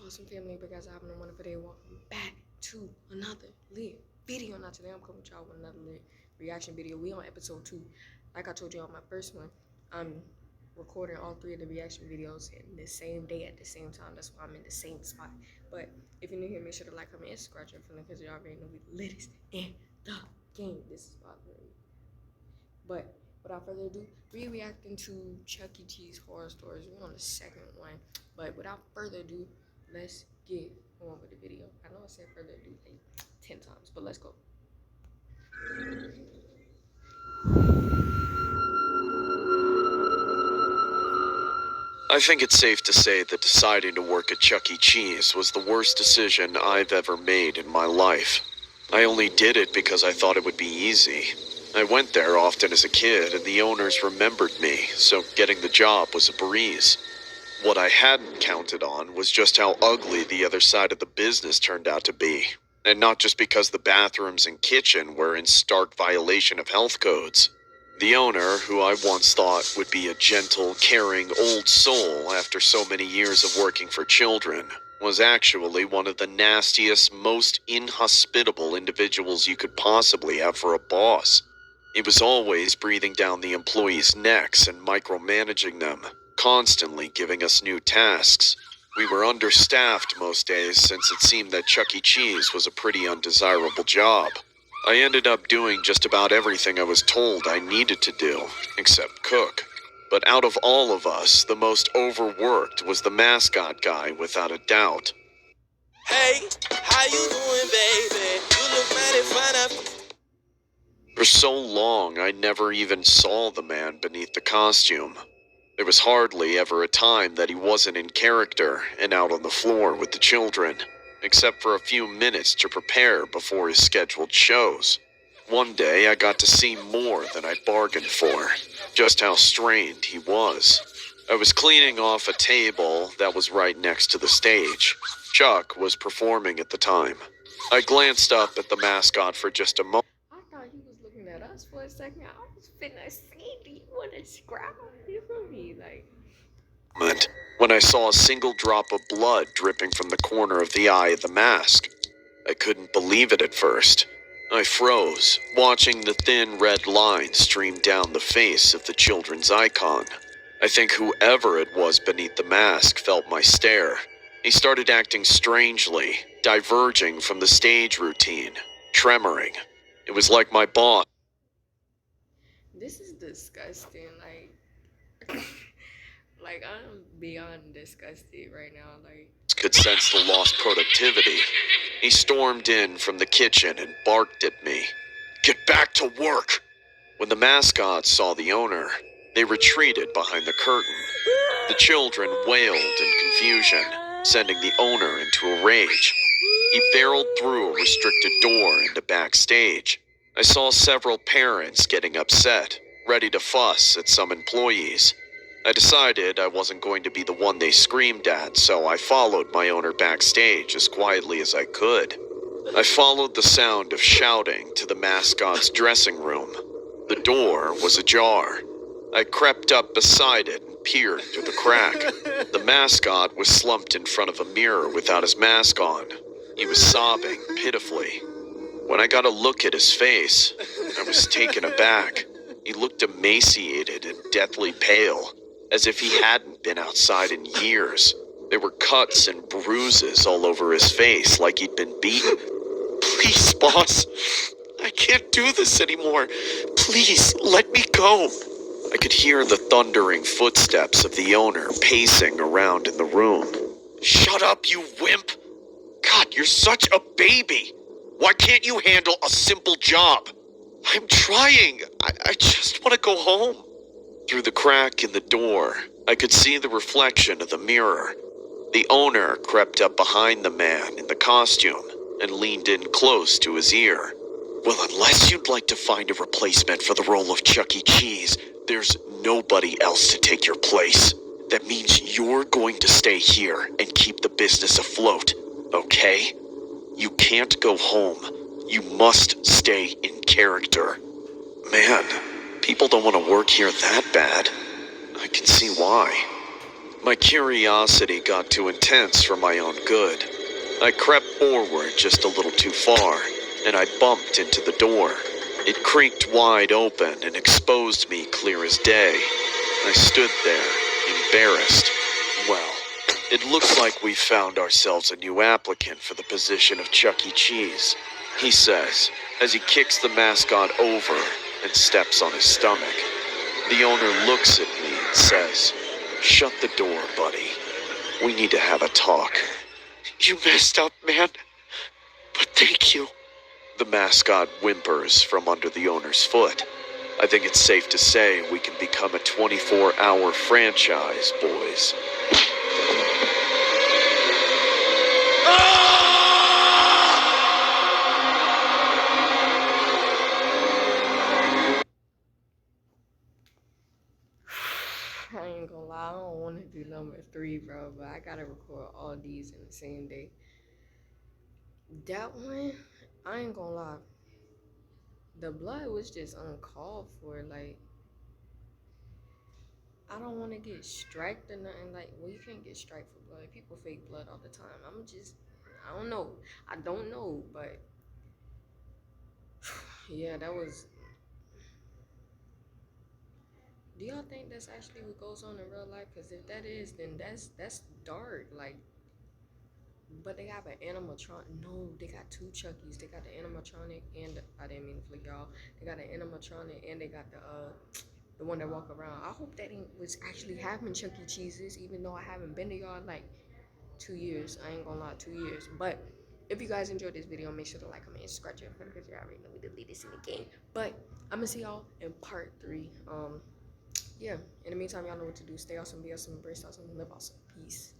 Awesome family, because I have no one video. Welcome back to another lit video. Now today I'm coming with y'all with another lit reaction video. We on episode 2. Like I told you on my first one, I'm recording all 3 of the reaction videos in the same day at the same time. That's why I'm in the same spot. But if you're new here, make sure to like, comment, and subscribe to the because you already know we the littest in the game. This is popular. But without further ado, we reacting to Chuck E. Cheese horror stories. We're on the second one. But without further ado, let's get on with the video. I know I said further ado like 10 times, but let's go. I think it's safe to say that deciding to work at Chuck E. Cheese was the worst decision I've ever made in my life. I only did it because I thought it would be easy. I went there often as a kid, and the owners remembered me, so getting the job was a breeze. What I hadn't counted on was just how ugly the other side of the business turned out to be. And not just because the bathrooms and kitchen were in stark violation of health codes. The owner, who I once thought would be a gentle, caring old soul after so many years of working for children, was actually one of the nastiest, most inhospitable individuals you could possibly have for a boss. He was always breathing down the employees' necks and micromanaging them, constantly giving us new tasks. We were understaffed most days since it seemed that Chuck E. Cheese was a pretty undesirable job. I ended up doing just about everything I was told I needed to do, except cook. But out of all of us, the most overworked was the mascot guy, without a doubt. Hey, how you doing, baby? You look mighty fine. For so long, I never even saw the man beneath the costume. There was hardly ever a time that he wasn't in character and out on the floor with the children, except for a few minutes to prepare before his scheduled shows. One day, I got to see more than I bargained for, just how strained he was. I was cleaning off a table that was right next to the stage. Chuck was performing at the time. I glanced up at the mascot for just a moment. I thought he was looking at us for a second. I was finna say, do you want to scrap? You feel me? Like, When I saw a single drop of blood dripping from the corner of the eye of the mask. I couldn't believe it at first. I froze, watching the thin red line stream down the face of the children's icon. I think whoever it was beneath the mask felt my stare. He started acting strangely, diverging from the stage routine, tremoring. It was like my boss. this is disgusting. Like I'm beyond disgusted right now. Like, Could sense the lost productivity. He stormed in from the kitchen and barked at me. "Get back to work!" When the mascots saw the owner, they retreated behind the curtain. The children wailed in confusion, sending the owner into a rage. He barreled through a restricted door into backstage. I saw several parents getting upset, ready to fuss at some employees. I decided I wasn't going to be the one they screamed at, so I followed my owner backstage as quietly as I could. I followed the sound of shouting to the mascot's dressing room. The door was ajar. I crept up beside it and peered through the crack. The mascot was slumped in front of a mirror without his mask on. He was sobbing pitifully. When I got a look at his face, I was taken aback. He looked emaciated and deathly pale, as if he hadn't been outside in years. There were cuts and bruises all over his face, like he'd been beaten. "Please, boss, I can't do this anymore. Please, let me go." I could hear the thundering footsteps of the owner pacing around in the room. "Shut up, you wimp! God, you're such a baby! Why can't you handle a simple job?" "I'm trying. I just want to go home." Through the crack in the door, I could see the reflection of the mirror. The owner crept up behind the man in the costume and leaned in close to his ear. "Well, unless you'd like to find a replacement for the role of Chuck E. Cheese, there's nobody else to take your place. That means you're going to stay here and keep the business afloat, okay? You can't go home. You must stay in character." Man, people don't want to work here that bad. I can see why. My curiosity got too intense for my own good. I crept forward just a little too far, and I bumped into the door. It creaked wide open and exposed me clear as day. I stood there, embarrassed. Well, it looks like we found ourselves a new applicant for the position of Chuck E. Cheese, he says, as he kicks the mascot over and steps on his stomach. The owner looks at me and says, "Shut the door, buddy. We need to have a talk." You messed up, man. But thank you. The mascot whimpers from under the owner's foot. I think it's safe to say we can become a 24-hour franchise, boys. I ain't gonna lie, I don't want to do number 3, bro, but I gotta record all these in the same day. That one, I ain't gonna lie, the blood was just uncalled for. Like, I don't want to get striked or nothing. Like, well, you can't get striked for blood. People fake blood all the time. I don't know. I don't know, but yeah, that was. Do y'all think that's actually what goes on in real life? Because if that is, then that's dark. Like, but they have an animatronic. No, they got 2 Chuckies. They got the animatronic and I didn't mean to flick y'all. They got the animatronic and they got the one that walk around. I hope that ain't what's actually happening, Chuck E. Cheese's, even though I haven't been to y'all in like 2 years. I ain't gonna lie, 2 years. But if you guys enjoyed this video, make sure to like, comment, and scratch your phone because you already know we delete this in the game. But I'm gonna see y'all in part 3. Yeah, in the meantime, y'all know what to do. Stay awesome, be awesome, embrace awesome, live awesome. Peace.